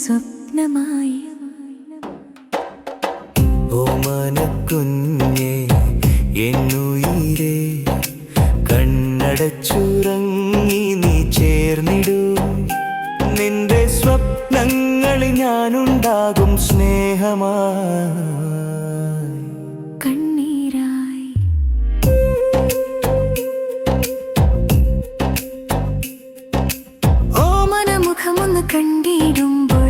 സ്വപ്നമായി. ഓമനക്കുഞ്ഞേ എന്നുയിരേ, കണ്ണടച്ചുറങ്ങി നീ ചേർന്നിടൂ. നിന്റെ സ്വപ്നങ്ങളിൽ ഞാനുണ്ടാകും സ്നേഹമായി, കണ്ണീരായി. ഓമന മുഖമൊന്ന് കണ്ടിടുമ്പോൾ